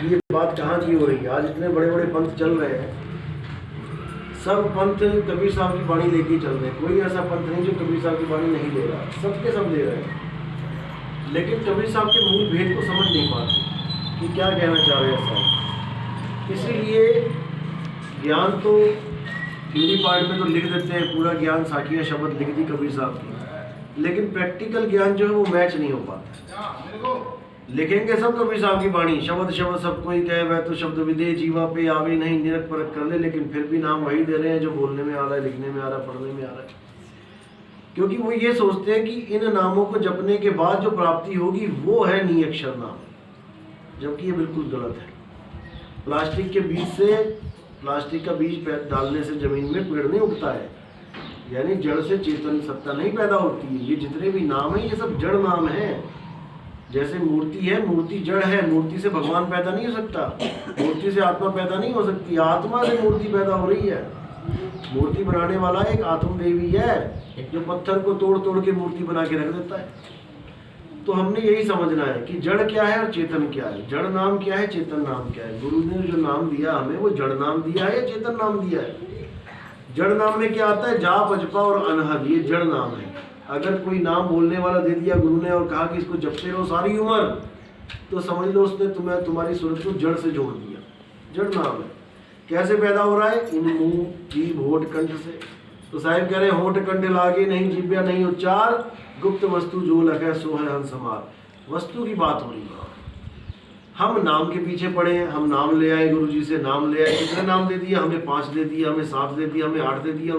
ये बात कहाँ की हो रही है? आज इतने बड़े बड़े पंथ चल रहे हैं, सब पंथ कबीर साहब की वाणी लेके ही चल रहे हैं। कोई ऐसा पंथ नहीं जो कबीर साहब की वाणी नहीं ले रहा, सबके सब ले रहे हैं। लेकिन कबीर साहब के मूल भेद को समझ नहीं पाते कि क्या कहना चाह रहे हैं साहब। इसीलिए ज्ञान तो हिंदी पार्ट में तो लिख देते हैं, पूरा ज्ञान साखियाँ शब्द लिख दी कबीर साहब की, लेकिन प्रैक्टिकल ज्ञान जो है वो मैच नहीं हो पाता। लिखेंगे सब कबीर साहब की वाणी, शब्द शब्द सब कोई कहे वह तो शब्द विदे जीवा पे आवे नहीं, निरख परख कर ले, लेकिन फिर भी नाम वही दे रहे हैं जो बोलने में आ रहा है, लिखने में आ रहा है, पढ़ने में आ रहा है। क्योंकि वो ये सोचते हैं कि इन नामों को जपने के बाद जो प्राप्ति होगी वो है नियक्षर नाम, जबकि ये बिल्कुल गलत है। प्लास्टिक के बीज से, प्लास्टिक का बीज डालने से जमीन में पेड़ नहीं उगता है, यानी जड़ से चेतन सत्ता नहीं पैदा होती है। ये जितने भी नाम है ये सब जड़ नाम है। जैसे मूर्ति है, मूर्ति जड़ है, मूर्ति से भगवान पैदा नहीं हो सकता, मूर्ति से आत्मा पैदा नहीं हो सकती, आत्मा से मूर्ति पैदा हो रही है। मूर्ति बनाने वाला एक आत्म देवी है जो पत्थर को तोड़ तोड़ के मूर्ति बना के रख देता है। तो हमने यही समझना है कि जड़ क्या है और चेतन क्या है, जड़ नाम क्या है, चेतन नाम क्या है। गुरु ने जो नाम दिया हमें वो जड़ नाम दिया है या चेतन नाम दिया है? जड़ नाम में क्या आता है? जाप, अजपा और अनहद, ये जड़ नाम है। अगर कोई नाम बोलने वाला दे दिया गुरु ने और कहा कि इसको जपते रहो सारी उम्र, तो समझ लो उसने तुम्हारी सूरत को जड़ से जोड़ दिया। जड़ नाम है। कैसे पैदा हो रहा है? इन मुंह, जीभ, होठ, कंठ से। तो साहिब कह रहे हैं होठ कंठ लागे नहीं जिब्या नहीं उच्चार, गुप्त वस्तु जो लगे सो है हंस हमार। वस्तु की बात हो रही है। हम नाम के पीछे पड़े हैं, हम नाम ले आए, गुरु जी से नाम ले आए, कितने नाम दे दिया हमें? 5 दे दिया, हमें 7 दे दिया, हमें 8 दे दिया।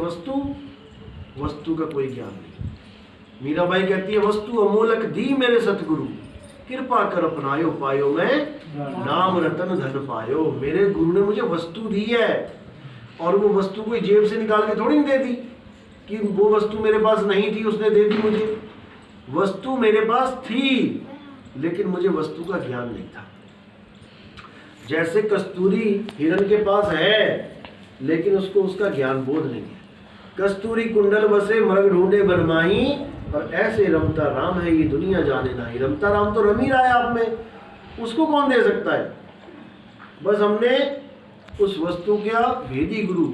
वस्तु का कोई ज्ञान नहीं। मीराबाई कहती है वस्तु अमोलक दी मेरे सतगुरु, कृपा कर अपनायो पायो मैं नाम रतन धन पायो। मेरे गुरु ने मुझे वस्तु दी है, और वो वस्तु कोई जेब से निकाल के थोड़ी नहीं दे दी कि वो वस्तु मेरे पास नहीं थी उसने दे दी मुझे। वस्तु मेरे पास थी, लेकिन मुझे वस्तु का ज्ञान नहीं था। जैसे कस्तूरी हिरण के पास है, लेकिन उसको उसका ज्ञान बोध नहीं है। कस्तूरी कुंडल बसे मृग ढूंढे बरमाही, और ऐसे रमता राम है ये दुनिया जाने नहीं। रमता राम तो रम ही रहा है आप में, उसको कौन दे सकता है? बस हमने उस वस्तु का भेदी गुरु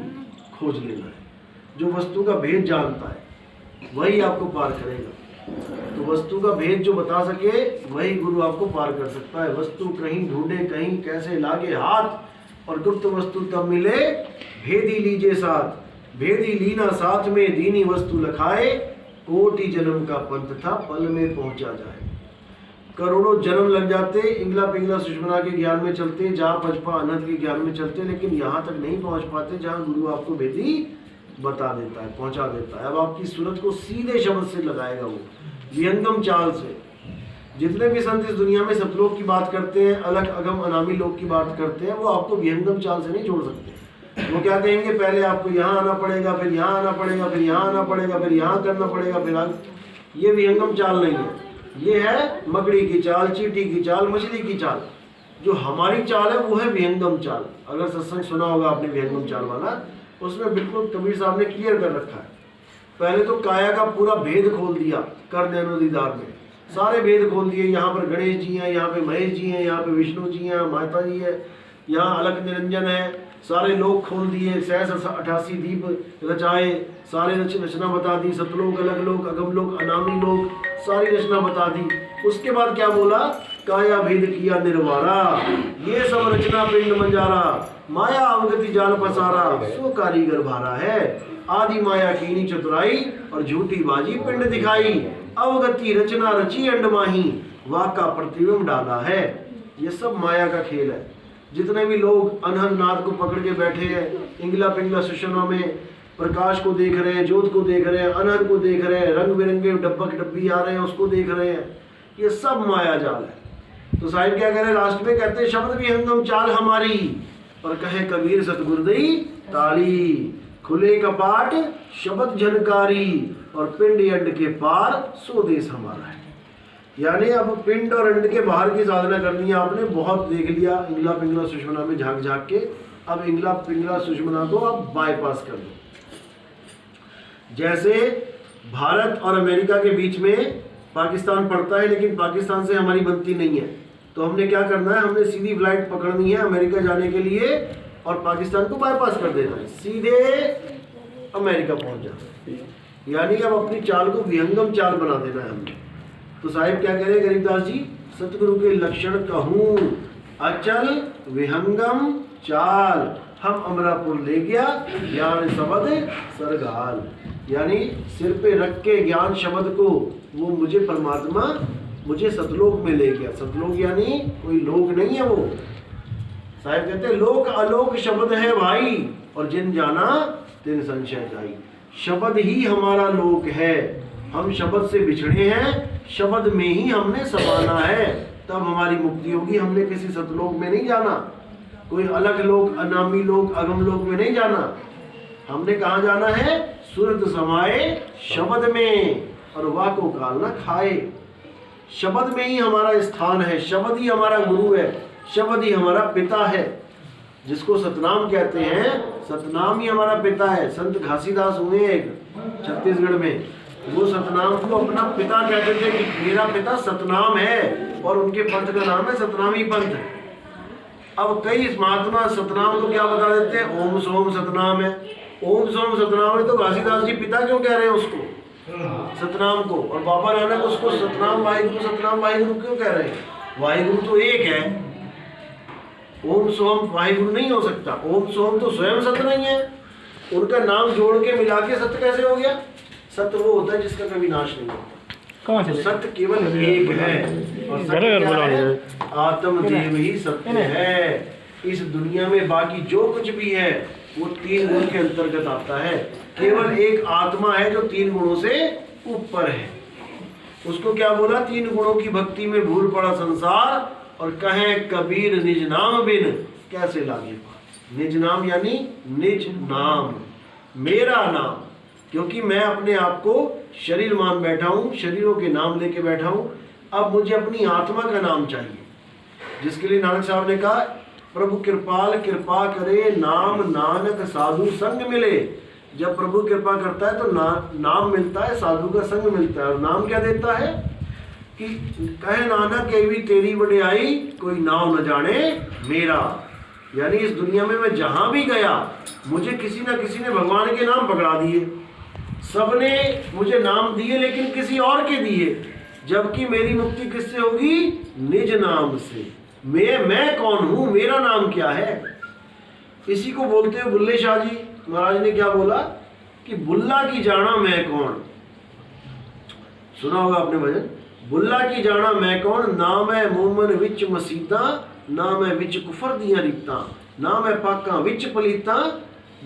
खोज लेना है। जो वस्तु का भेद जानता है वही आपको पार करेगा। तो वस्तु का भेद जो बता सके वही गुरु आपको पार कर सकता है। वस्तु कहीं ढूंढे कहीं कैसे लागे हाथ, और गुप्त वस्तु तब मिले भेदी लीजे साथ। भेदी लीना साथ में दीनी वस्तु लखाए, कोटि जन्म का पंथ था पल में पहुंचा जाए। करोड़ों जन्म लग जाते इंगला पिंगला सुषमना के ज्ञान में चलते, जहाँ पजपा अनंत के ज्ञान में चलते, लेकिन यहाँ तक नहीं पहुंच पाते जहाँ गुरु आपको भेदी बता देता है, पहुंचा देता है। अब आपकी सूरत को सीधे शब्द से लगाएगा वो, विहंगम चाल से। जितने भी संत इस दुनिया में सतलोक की बात करते हैं, अलग अगम अनामी लोक की बात करते हैं, वो आपको विहंगम चाल से नहीं छोड़ सकते। वो क्या कहेंगे? पहले आपको यहाँ आना पड़ेगा, फिर यहाँ आना पड़ेगा, फिर यहाँ आना पड़ेगा, फिर यहाँ करना पड़ेगा, फिर ये विहंगम चाल नहीं है। ये है मकड़ी की चाल, चींटी की चाल, मछली की चाल। जो हमारी चाल है वो है विहंगम चाल। अगर सत्संग सुना होगा आपने विहंगम चाल वाला, उसमें बिल्कुल कबीर साहब ने क्लियर कर रखा है। पहले तो काया का पूरा भेद खोल दिया कर नैनो दीदार में, सारे भेद खोल दिए। यहाँ पर गणेश जी हैं, यहाँ पे महेश जी हैं, यहाँ पे विष्णु जी हैं, माता जी है, यहाँ अलग निरंजन है, सारे लोग खोल दिए। 88 दीप रचाए, सारे रचना बता दी। सतलोक, अलग लोग, अगम लोग, अनामी लोग, सारी रचना बता दी। उसके बाद क्या बोला? काया भेद किया निर्वारा, ये सब रचना पिंड मंजारा, माया अवगति जाल पसारा, सो कारीगर भारा है। आदि माया कीनी चतुराई, और झूठी बाजी पिंड दिखाई। अवगति रचना रची अंड माही, वाका प्रतिबिंब डाला है। ये सब माया का खेल है। जितने भी लोग अनहद नाद को पकड़ के बैठे हैं, इंगला पिंगला सुषमा में प्रकाश को देख रहे हैं, ज्योत को देख रहे हैं, अनहद को देख रहे हैं, रंग बिरंगे डब्बक डब्बी आ रहे हैं उसको देख रहे हैं, ये सब माया जाल है। तो साहिब क्या कह रहे हैं लास्ट में? कहते हैं शब्द विहंगम चाल हमारी, पर कहे कबीर सतगुरुदई ताली। खुले कपाट शब्द झनकारी, और पिंड अंड के पार सो देश हमारा है। यानी अब पिंड और अंड के बाहर की साधना करनी है आपने। बहुत देख लिया इंगला पिंगला सुषमना में झांक झांक के, अब इंगला पिंगला सुषमना को आप बाईपास कर दो। जैसे भारत और अमेरिका के बीच में पाकिस्तान पड़ता है, लेकिन पाकिस्तान से हमारी बनती नहीं है, तो हमने क्या करना है, हमने सीधी फ्लाइट पकड़नी है अमेरिका जाने के लिए और पाकिस्तान को बाईपास कर देना है, सीधे अमेरिका पहुंच जाना है। यानी अब अपनी चाल को विहंगम चाल बना देना है हमने। तो साहिब क्या कह रहे हैं गरीबदास जी, सतगुरु के लक्षण कहूँ अचल विहंगम चाल, हम अमरापुर ले गया ज्ञान शब्द सरगाल। यानी सिर पे रख के ज्ञान शब्द को वो मुझे परमात्मा मुझे सतलोक में ले गया। सतलोक यानी कोई लोक नहीं है वो। साहिब कहते हैं लोक अलोक शब्द है भाई, और जिन जाना तिन संशय जाई। शब्द ही हमारा लोक है, हम शब्द से बिछड़े हैं, शब्द में ही हमने समाना है, तब हमारी मुक्ति होगी। हमने किसी सतलोक में नहीं जाना, कोई अलग लोक अनामी लोक अगम लोक में नहीं जाना। हमने कहाँ जाना है, सुरत समाए शब्द में और वाह को काल न खाए। शब्द में ही हमारा स्थान है, शब्द ही हमारा गुरु है, शब्द ही हमारा पिता है, जिसको सतनाम कहते हैं। सतनाम ही हमारा पिता है। संत घासीदास हुए एक छत्तीसगढ़ में, वो सतनाम को अपना पिता कहते थे कि मेरा पिता सतनाम है, और उनके पंथ का नाम है सतनामी पंथ। अब कई महात्मा सतनाम को क्या बता देते हैं, ओम सोम सतनाम है, ओम सोम सतनाम है। तो घासीदास जी पिता क्यों कह रहे हैं उसको, सतनाम को, और बाबा नानक उसको सतनाम वाहिगुरु क्यों कह रहे हैं। वाहिगुरु तो एक है, ओम सोम वाहिगुरु नहीं हो सकता। ओम सोम तो स्वयं सत्य नहीं है, उनका नाम जोड़ के मिला के सत्य कैसे हो गया। सत्य वो होता है जिसका कभी नाश नहीं होता। तो सत्य केवल एक है, और सत्य क्या है, आत्मदेव ही सत्य है। इस दुनिया में बाकी जो कुछ भी है वो तीन गुण के अंतर्गत आता है। केवल एक आत्मा है जो तीन गुणों से ऊपर है। उसको क्या बोला, तीन गुणों की भक्ति में भूल पड़ा संसार, और कहें कबीर निज नाम बिन कैसे लागे पार। निज नाम यानी निज नाम, मेरा नाम, क्योंकि मैं अपने आप को शरीर मान बैठा हूँ, शरीरों के नाम लेके बैठा हूँ। अब मुझे अपनी आत्मा का नाम चाहिए, जिसके लिए नानक साहब ने कहा प्रभु कृपाल कृपा करे, नाम नानक साधु संग मिले। जब प्रभु कृपा करता है तो नाम मिलता है, साधु का संग मिलता है। और नाम क्या देता है कि कहे नानक के भी तेरी वड्याई, कोई नाम न जाने मेरा। यानी इस दुनिया में मैं जहां भी गया, मुझे किसी ना किसी ने भगवान के नाम पकड़ा दिए। सबने मुझे नाम दिए लेकिन किसी और के दिए, जबकि मेरी मुक्ति किससे होगी, निज नाम से। मैं कौन हूं, मेरा नाम क्या है। इसी को बोलते हुए बुल्ले शाह जी महाराज ने क्या बोला कि बुल्ला की जाना मैं कौन। सुना होगा आपने भजन, बुल्ला की जाना मैं कौन, ना मैं मोमन विच मसीता, ना मैं विच कुफर दिया रीता, ना मैं पाका विच पलीता,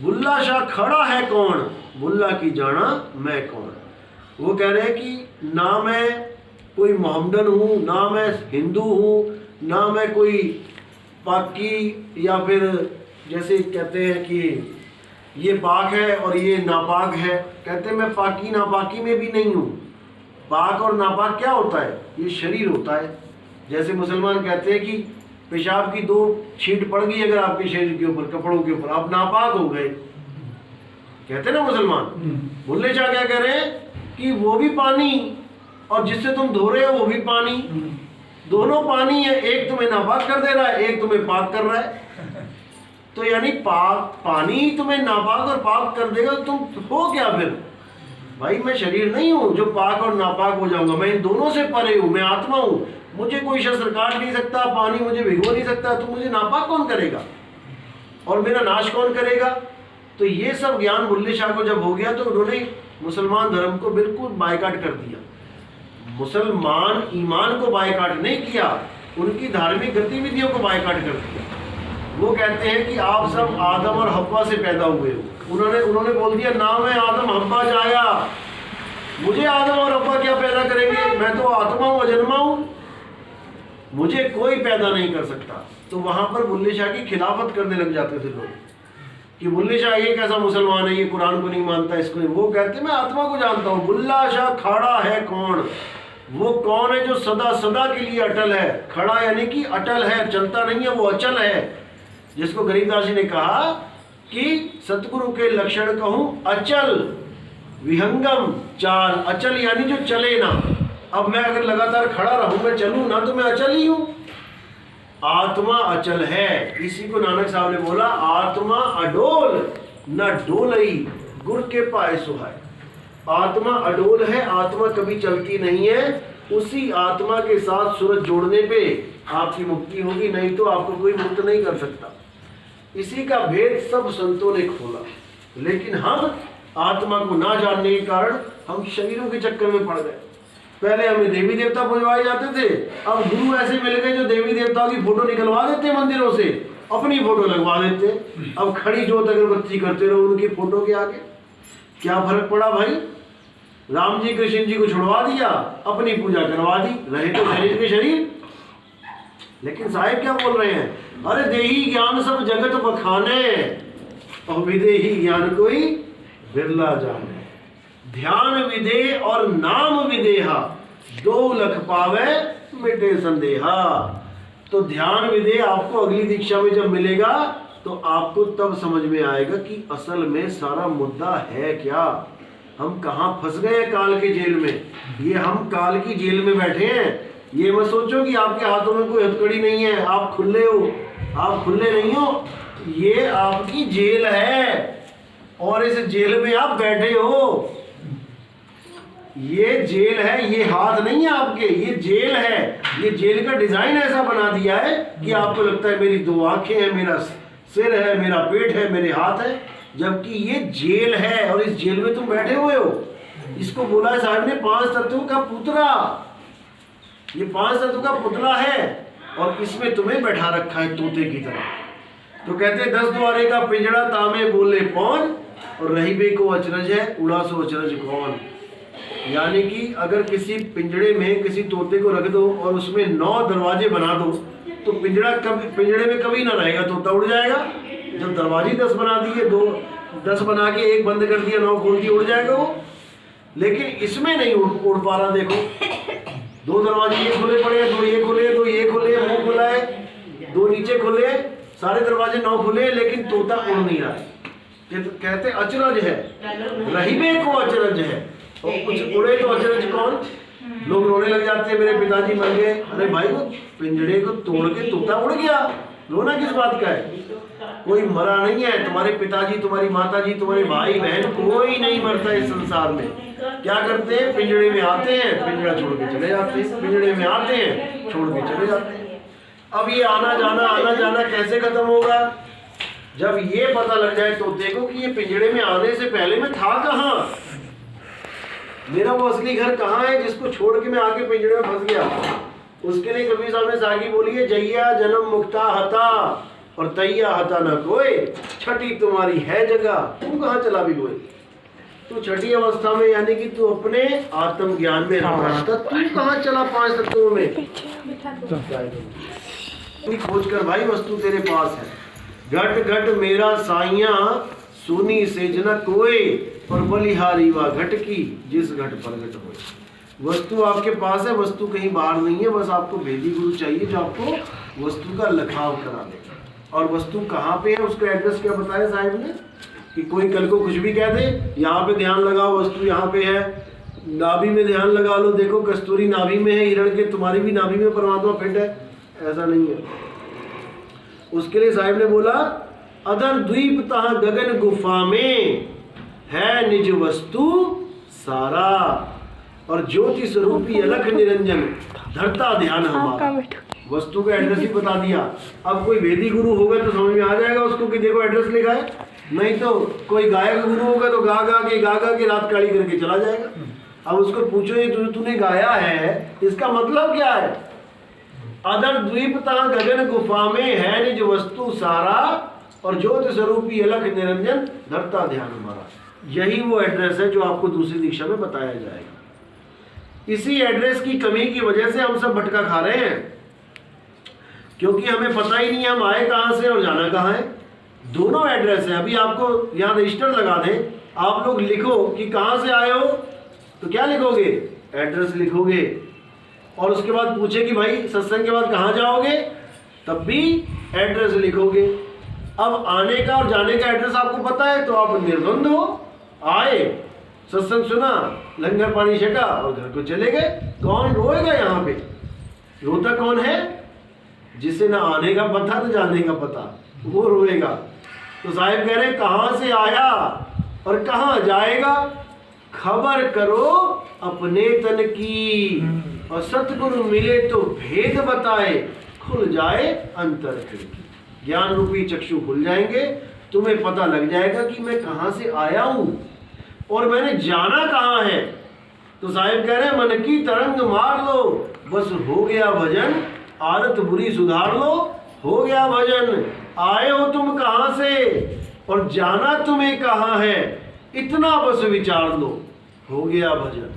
बुल्ला शाह खड़ा है कौन, बुल्ला की जाना मैं कौन। वो कह रहे हैं कि ना मैं कोई मोहम्मदन हूँ, ना मैं हिंदू हूँ, ना मैं कोई पाकी, या फिर जैसे कहते हैं कि ये पाक है और ये नापाक है। कहते हैं मैं पाकी नापाकी में भी नहीं हूँ। पाक और नापाक क्या होता है, ये शरीर होता है। जैसे मुसलमान कहते हैं कि पेशाब की 2 छींट पड़ गई अगर आपके शरीर के ऊपर, कपड़ों के ऊपर, आप नापाक हो गए, कहते हैं ना मुसलमान। बुल्ले शाह क्या कह रहे हैं कि वो भी पानी और जिससे तुम धो रहे हो वो भी पानी, दोनों पानी है। एक तुम्हें नापाक कर दे रहा है, एक तुम्हें पाक कर रहा है। तो यानी पानी तुम्हें नापाक और पाक कर देगा, तुम हो क्या फिर। भाई मैं शरीर नहीं हूँ जो पाक और नापाक हो जाऊंगा, मैं इन दोनों से परे हूँ, मैं आत्मा हूँ। मुझे कोई शस्त्र काट नहीं सकता, पानी मुझे भिगो नहीं सकता, तो मुझे नापाक कौन करेगा और मेरा नाश कौन करेगा। तो ये सब ज्ञान बुल्ले शाह को जब हो गया तो उन्होंने मुसलमान धर्म को बिल्कुल बायकाट कर दिया। मुसलमान ईमान को बायकाट नहीं किया, उनकी धार्मिक गतिविधियों को बायकाट कर दिया। वो कहते हैं कि आप सब आदम और हव्वा से पैदा हुए हो। उन्होंने बोल दिया ना मैं आदम हव्वा जाया, मुझे आदम और हव्वा क्या पैदा करेंगे, मैं तो आत्मा हूँ, अजन्मा हूँ, मुझे कोई पैदा नहीं कर सकता। तो वहां पर बुल्ले शाह की खिलाफत करने लग जाते थे लोग कि बुल्ले शाह ये कैसा मुसलमान है, ये कुरान को नहीं मानता, इसको नहीं। वो कहते मैं आत्मा को जानता हूँ। बुल्ला शाह खड़ा है कौन, वो कौन है जो सदा सदा के लिए अटल है। खड़ा यानी कि अटल है, चलता नहीं है, वो अचल है। जिसको गरीबदास जी ने कहा कि सतगुरु के लक्षण कहूं अचल विहंगम चाल। अचल यानी जो चले ना। अब मैं अगर लगातार खड़ा रहूं, मैं चलूं ना, तो मैं अचल ही हूं। आत्मा अचल है। इसी को नानक साहब ने बोला, आत्मा अडोल न डोलई गुर के पाए सुहाय। आत्मा अडोल है, आत्मा कभी चलती नहीं है। उसी आत्मा के साथ सूरज जोड़ने पे आपकी मुक्ति होगी, नहीं तो आपको कोई मुक्त नहीं कर सकता। इसी का भेद सब संतों ने खोला, लेकिन हम आत्मा को ना जानने के कारण हम शरीरों के चक्कर में पड़ गए। पहले हमें देवी देवता पूजवाए जाते थे, अब गुरु ऐसे मिल गए जो देवी देवताओं की फोटो निकलवा देते मंदिरों से, अपनी फोटो लगवा देते। अब खड़ी जोत अगरबत्ती करते रहो उनकी फोटो के आगे। क्या फर्क पड़ा भाई? राम जी कृष्ण जी को छुड़वा दिया, अपनी पूजा करवा दी, रहे तो शरीर के शरीर। लेकिन साहिब क्या बोल रहे हैं? अरे देही ज्ञान सब जगत बखाने, और विदेही ज्ञान कोई बिरला जाने। ध्यान विदे और नाम विदेहा, दो लख पावे मिटे संदेहा। तो ध्यान विदे आपको अगली दीक्षा में जब मिलेगा तो आपको तब समझ में आएगा कि असल में सारा मुद्दा है क्या। हम कहाँ फंस गए काल के जेल में। ये हम काल की जेल में बैठे हैं। ये मत सोचो कि आपके हाथों में कोई हथकड़ी नहीं है, आप खुले हो। आप खुले नहीं हो, ये आपकी जेल है और इस जेल में आप बैठे हो। ये जेल है, ये हाथ नहीं है आपके, ये जेल है। ये जेल का डिजाइन ऐसा बना दिया है कि आपको लगता है मेरी दो आंखें हैं, मेरा सिर है, मेरा पेट है, मेरे हाथ है, जबकि ये जेल है और इस जेल में तुम बैठे हुए हो। इसको बोला है साहब ने 5 तत्वों का पुतला। ये 5 तत्वों का पुतला है और इसमें तुम्हें बैठा रखा है तोते की तरह। तो कहते 10 द्वारे का पिंजड़ा तामे बोले पौन, और रही बे को अचरज है उड़ा सो अचरज कौन। यानी कि अगर किसी पिंजड़े में किसी तोते को रख दो और उसमें 9 दरवाजे बना दो तो पिंजड़े में कभी ना रहेगा, तोता उड़ जाएगा। जब दरवाजे 10 बना दिए, 10 बना के 1 बंद कर दिया, 9 खोल दिया, उड़ जाएगा वो। लेकिन इसमें नहीं उड़ पा रहा। देखो 2 दरवाजे ये खुले पड़े हैं, 2 ये खुले, 2 ये खुले, मुंह खुला है, 2 नीचे खुले, सारे दरवाजे 9 खुले, लेकिन तोता उड़ नहीं रहा है। कहते अचरज है, रहीबे को अचरज है, और कुछ उड़े तो अचरज कौन। लोग रोने लग जाते हैं, मेरे पिताजी मर गए। अरे भाई वो पिंजड़े को तोड़ के तोता उड़ गया, रोना किस बात का है? कोई मरा नहीं है। तुम्हारे पिताजी, तुम्हारी माताजी, तुम्हारे भाई बहन, कोई नहीं मरता इस संसार में। क्या करते हैं? पिंजड़े में आते हैं, पिंजड़ा छोड़ के चले जाते हैं, पिंजड़े में आते हैं, छोड़ के चले जाते हैं। अब ये आना जाना कैसे खत्म होगा? जब ये पता लग जाए तो देखो कि ये पिंजड़े में आने से पहले मैं था कहाँ, मेरा वो असली घर कहाँ है जिसको छोड़ के मैं आके पिंजड़े में फंस गया। उसके लिए कबीर साहब ने सागी बोली है, जैया जन्म मुक्ता हता और तैया हता न कोई, छठी तुम्हारी है जगह, तू कहाँ चला भी कोई। तू छठी अवस्था में, यानी कि तू अपने आत्म ज्ञान में रहा था, तू कहाँ चला 5 तत्वों में। खोज कर भाई, वस्तु तेरे पास है। घट घट मेरा साइया सुनी सेजना कोई, और बलिहारी वा घट की जिस घट प्रगट हो। वस्तु आपके पास है, वस्तु कहीं बाहर नहीं है। बस आपको भेदी गुरु चाहिए जो आपको वस्तु का लखाव करा दे। और वस्तु कहाँ पे है, उसका एड्रेस क्या बताया साहिब ने, कि कोई कल को कुछ भी कह दे, यहाँ पे ध्यान लगाओ, वस्तु यहाँ पे है। नाभि में ध्यान लगा लो, देखो कस्तूरी नाभि में है, हिरण के तुम्हारी भी नाभि में परमात्मा फिट है, ऐसा नहीं है। उसके लिए साहिब ने बोला, अदर द्वीप तह गगन गुफा में है निज वस्तु सारा, और ज्योति स्वरूपी अलख निरंजन धरता ध्यान हमारा। वस्तु का एड्रेस ही बता दिया। अब कोई वेदी गुरु होगा तो समझ में आ जाएगा उसको कि देखो एड्रेस लिखा है। नहीं तो कोई गायक गुरु होगा तो गा गा के रात काली करके चला जाएगा। अब उसको पूछो ये तूने गाया है, इसका मतलब क्या है? अदर द्वीप तह गगन गुफा में है निज वस्तु सारा, और ज्योति स्वरूपी अलख निरंजन धरता ध्यान हमारा। यही वो एड्रेस है जो आपको दूसरी दीक्षा में बताया जाएगा। इसी एड्रेस की कमी की वजह से हम सब भटका खा रहे हैं, क्योंकि हमें पता ही नहीं है हम आए कहाँ से और जाना कहाँ है। दोनों एड्रेस है। अभी आपको यहाँ रजिस्टर लगा दें, आप लोग लिखो कि कहाँ से आए हो, तो क्या लिखोगे? एड्रेस लिखोगे। और उसके बाद पूछे कि भाई सत्संग के बाद कहाँ जाओगे, तब भी एड्रेस लिखोगे। अब आने का और जाने का एड्रेस आपको पता है तो आप निर्बंध हो, आए, सत्संग सुना, लंगर पानी छका और घर को चले गए। कौन रोएगा यहाँ पे? रोता कौन है? जिसे ना आने का पता न जाने का पता, वो रोएगा। तो साहिब कह रहे कहाँ से आया और कहाँ जाएगा, खबर करो अपने तन की, और सतगुरु मिले तो भेद बताए, खुल जाए अंतर खिड़की। ज्ञान रूपी चक्षु खुल जाएंगे, तुम्हें पता लग जाएगा कि मैं कहाँ से आया हूँ और मैंने जाना कहाँ है। तो साहिब कह रहे मन की तरंग मार लो, बस हो गया भजन, आदत बुरी सुधार लो, हो गया भजन। आए हो तुम कहाँ से और जाना तुम्हें कहाँ है, इतना बस विचार लो, हो गया भजन।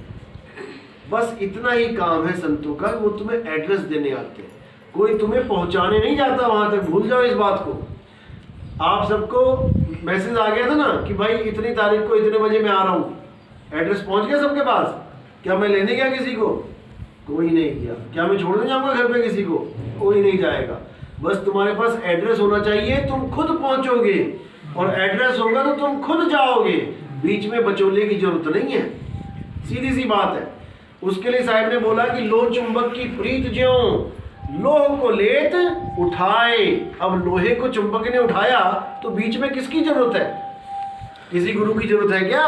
बस इतना ही काम है संतों का, वो तुम्हें एड्रेस देने आते हैं, कोई तुम्हें पहुंचाने नहीं जाता वहां तक, भूल जाओ इस बात को। आप सबको मैसेज आ गया था ना कि भाई इतनी तारीख को इतने बजे मैं आ रहा हूँ, एड्रेस पहुंच गया सबके पास? क्या मैं लेने गया किसी को? कोई नहीं गया। क्या मैं छोड़ने जाऊंगा घर पे किसी को? कोई नहीं जाएगा। बस तुम्हारे पास एड्रेस होना चाहिए, तुम खुद पहुंचोगे, और एड्रेस होगा तो तुम खुद जाओगे, बीच में बचोले की जरूरत नहीं है। सीधी सी बात है। उसके लिए साहब ने बोला कि लो चुंबक की प्रीत ज्यों लोह को लेत उठाए। अब लोहे को चुंबक ने उठाया तो बीच में किसकी जरूरत है? किसी गुरु की जरूरत है क्या?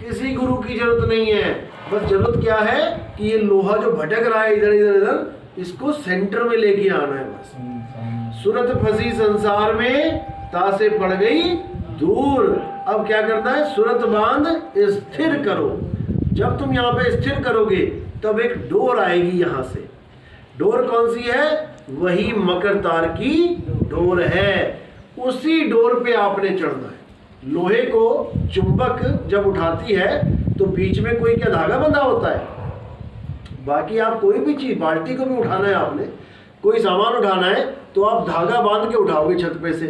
किसी गुरु की जरूरत नहीं है। बस जरूरत क्या है कि ये लोहा जो भटक रहा है इधर इधर इधर, इसको सेंटर में लेके आना है। बस सूरत फंसी संसार में, तासे पड़ गई दूर। अब क्या करना है? सूरत बांध स्थिर करो। जब तुम यहाँ पे स्थिर करोगे तब एक डोर आएगी यहाँ से। डोर कौन सी है? वही मकर तार की डोर है। उसी डोर पे आपने चढ़ना है। लोहे को चुंबक जब उठाती है तो बीच में कोई क्या धागा बंधा होता है? बाकी आप कोई भी चीज, बाल्टी को भी उठाना है आपने, कोई सामान उठाना है तो आप धागा बांध के उठाओगे छत पे से,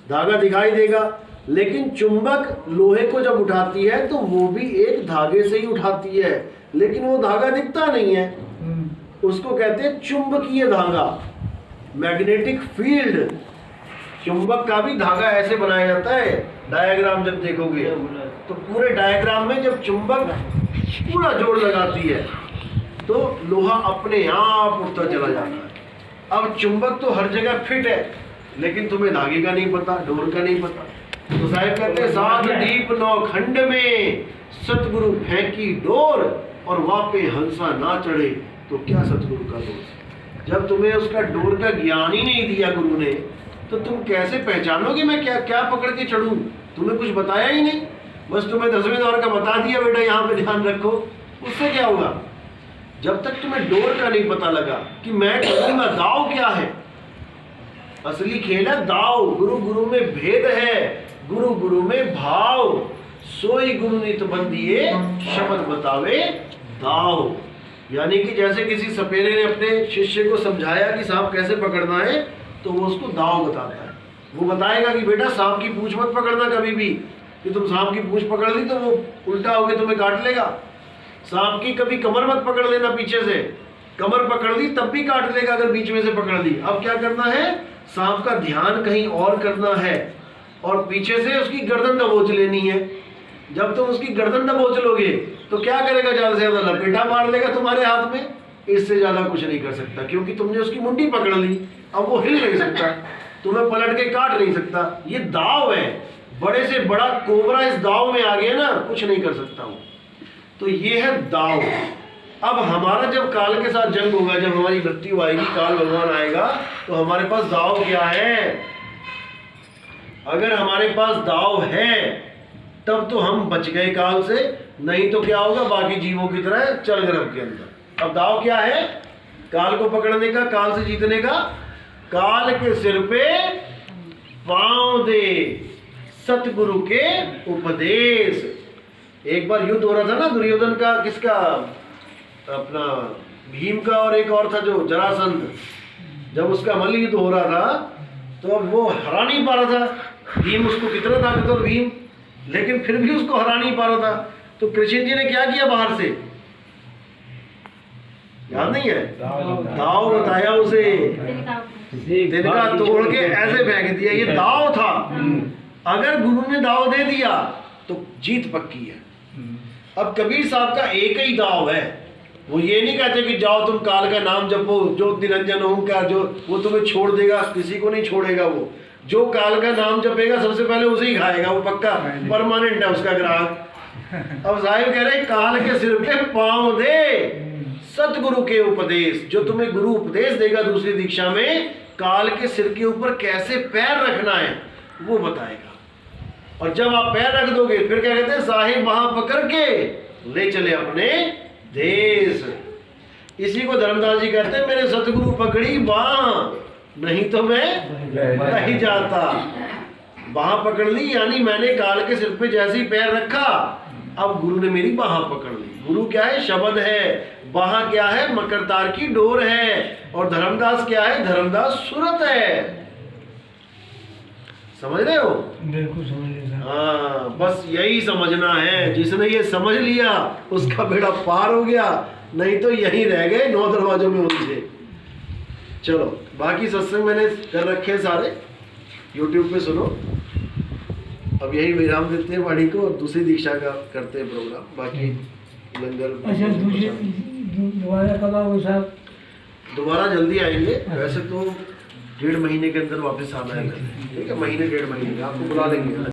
धागा दिखाई देगा। लेकिन चुंबक लोहे को जब उठाती है तो वो भी एक धागे से ही उठाती है, लेकिन वो धागा दिखता नहीं है। उसको कहते हैं चुंबकीय धागा, मैग्नेटिक फील्ड। चुंबक का भी धागा ऐसे बनाया जाता है। डायग्राम जब देखोगे तो पूरे डायग्राम में जब चुंबक पूरा जोर लगाती है तो लोहा अपने आप उठता चला जाता है। अब चुंबक तो हर जगह फिट है, लेकिन तुम्हें धागे का नहीं पता, डोर का नहीं पता। तो साहिब कहते हैं सात दीप नौ खंड में सतगुरु फेंकी डोर, और वापे हंसा ना चढ़े तो क्या सतगुरु का दोष। जब तुम्हें उसका डोर का ज्ञान ही नहीं दिया गुरु ने, तो तुम कैसे पहचानोगे मैं क्या क्या पकड़ के चढ़ूं? तुम्हें कुछ बताया ही नहीं, बस तुम्हें 10वें दौर का बता दिया, बेटा यहाँ पे ध्यान रखो। उससे क्या होगा? जब तक तुम्हें डोर का नहीं पता लगा कि मैं करूंगा, दाव क्या है, असली खेल है दाव। गुरु गुरु में भेद है, गुरु गुरु में भाव। सोई गुरु नित बंदिए शब्द बतावे दाव। यानी कि जैसे किसी सपेरे ने अपने शिष्य को समझाया कि सांप कैसे पकड़ना है, तो वो उसको दाव बताता है। वो बताएगा कि बेटा सांप की पूंछ मत पकड़ना कभी भी, कि तुम सांप की पूंछ पकड़ ली तो वो उल्टा होके तुम्हें काट लेगा। सांप की कभी कमर मत पकड़ लेना पीछे से, कमर पकड़ ली तब भी काट लेगा अगर बीच में से पकड़ ली। अब क्या करना है? सांप का ध्यान कहीं और करना है और पीछे से उसकी गर्दन दबोच लेनी है। जब तुम उसकी गर्दन दबोच लोगे तो क्या करेगा? ज्यादा से ज्यादा लपेटा मार लेगा तुम्हारे हाथ में, इससे ज्यादा कुछ नहीं कर सकता, क्योंकि तुमने उसकी मुंडी पकड़ ली। अब वो हिल नहीं सकता, तुम्हें पलट के काट नहीं सकता। ये दाव है, बड़े से बड़ा कोबरा इस दाव में आ गया ना, कुछ नहीं कर सकता हूँ। तो ये है दाव। अब हमारा जब काल के साथ जंग होगा, जब हमारी मृत्यु आएगी, काल भगवान आएगा, तो हमारे पास दाव क्या है? अगर हमारे पास दाव है तब तो हम बच गए काल से, नहीं तो क्या होगा? बाकी जीवों की तरह चल गर्भ के अंदर। अब दाव क्या है? काल को पकड़ने का, काल से जीतने का। काल के सिर पे पांव दे सतगुरु के उपदेश। एक बार युद्ध हो रहा था ना दुर्योधन का, किसका? अपना भीम का, और एक और था जो जरासंध। जब उसका मल्ल युद्ध हो रहा था तो अब वो हरा नहीं पा रहा था भीम, उसको कितना ताकतवर भीम, लेकिन फिर भी उसको हरा नहीं पा रहा था। तो कृष्ण जी ने क्या किया? बाहर से, याद नहीं है? दाव बताया उसे, तिनका तोड़ के ऐसे फेंक दिया। ये दाव था। अगर गुरु ने दाव दे दिया तो जीत पक्की है। अब कबीर साहब का एक ही दाव है, वो ये नहीं कहते कि जाओ तुम काल का नाम जपो, जो निरंजन ओंकार, जो वो तुम्हें छोड़ देगा, किसी को नहीं छोड़ेगा। वो जो काल का नाम जपेगा सबसे पहले उसे ही खाएगा, वो पक्का परमानेंट है उसका ग्राहक। अब साहिब कह रहे काल के सिर पे पांव दे, सतगुरु के उपदेश, जो तुम्हें गुरु उपदेश देगा दूसरी दीक्षा में, काल के सिर के ऊपर कैसे पैर रखना है वो बताएगा। और जब आप पैर रख दोगे फिर क्या कहते हैं, साहिब वहां पकड़ के ले चले अपने देश। इसी को धर्मदास जी कहते हैं, मेरे सतगुरु पकड़ी बाह, नहीं तो मैं नहीं जाता। बाह पकड़ ली यानी मैंने काल के सिर पे जैसे ही पैर रखा, अब गुरु ने मेरी बाह पकड़ ली। गुरु क्या है, शब्द है। बाह क्या है, मकरतार की डोर है। और धर्मदास क्या है, धर्मदास सूरत है। समझ रहे हो? बिल्कुल समझ रहे हैं। हाँ, बस यही समझना है। जिसने ये समझ लिया उसका बेड़ा पार हो गया, नहीं तो यहीं रह गए 9 दरवाजों में उलझे। चलो, बाकी सत्संग मैंने कर रखे सारे, YouTube पे सुनो। अब यही विराम देते हैं वाणी को और दूसरी दीक्षा का करते हैं प्रोग्राम। बाकी लंगर अच्छा, दूसरे दोबारा कब आओगे साहब? दोबारा जल्दी आएंगे। वैसे तो 1.5 महीने के अंदर वापस आना है। ठीक है, महीने 1.5 महीने आपको बुला लेंगे।